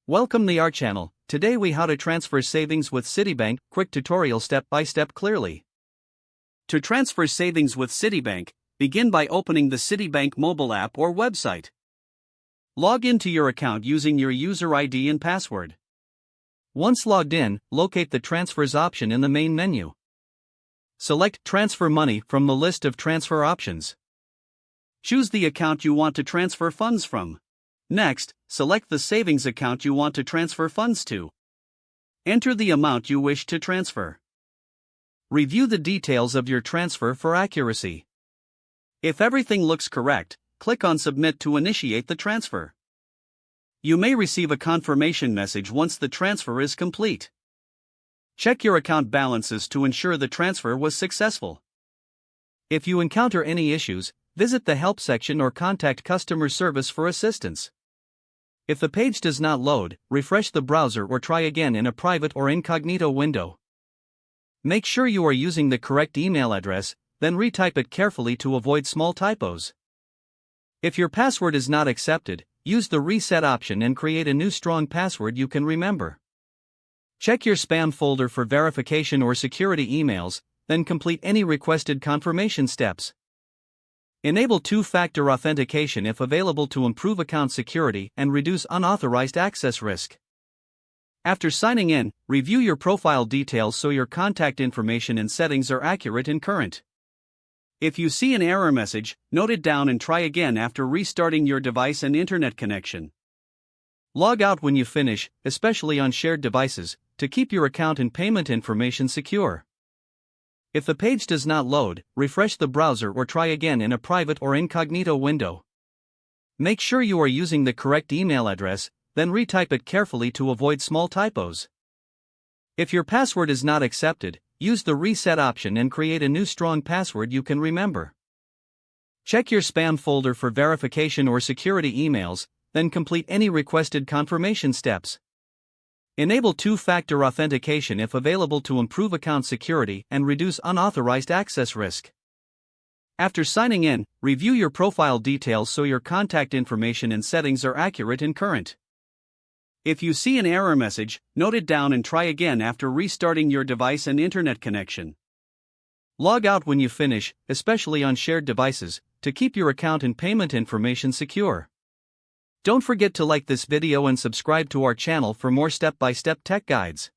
Welcome to our channel. Today we how to transfer savings with Citibank, quick tutorial step by step clearly. To transfer savings with Citibank, begin by opening the Citibank mobile app or website. Log into your account using your user ID and password. Once logged in, locate the transfers option in the main menu. Select transfer money from the list of transfer options. Choose the account you want to transfer funds from. Next, select the savings account you want to transfer funds to. Enter the amount you wish to transfer. Review the details of your transfer for accuracy. If everything looks correct, click on Submit to initiate the transfer. You may receive a confirmation message once the transfer is complete. Check your account balances to ensure the transfer was successful. If you encounter any issues, visit the help section or contact customer service for assistance. If the page does not load, refresh the browser or try again in a private or incognito window. Make sure you are using the correct email address, then retype it carefully to avoid small typos. If your password is not accepted, use the reset option and create a new strong password you can remember. Check your spam folder for verification or security emails, then complete any requested confirmation steps. Enable two-factor authentication if available to improve account security and reduce unauthorized access risk. After signing in, review your profile details so your contact information and settings are accurate and current. If you see an error message, note it down and try again after restarting your device and internet connection. Log out when you finish, especially on shared devices, to keep your account and payment information secure. If the page does not load, refresh the browser or try again in a private or incognito window. Make sure you are using the correct email address, then retype it carefully to avoid small typos. If your password is not accepted, use the reset option and create a new strong password you can remember. Check your spam folder for verification or security emails, then complete any requested confirmation steps. Enable two-factor authentication if available to improve account security and reduce unauthorized access risk. After signing in, review your profile details so your contact information and settings are accurate and current. If you see an error message, note it down and try again after restarting your device and internet connection. Log out when you finish, especially on shared devices, to keep your account and payment information secure. Don't forget to like this video and subscribe to our channel for more step-by-step tech guides.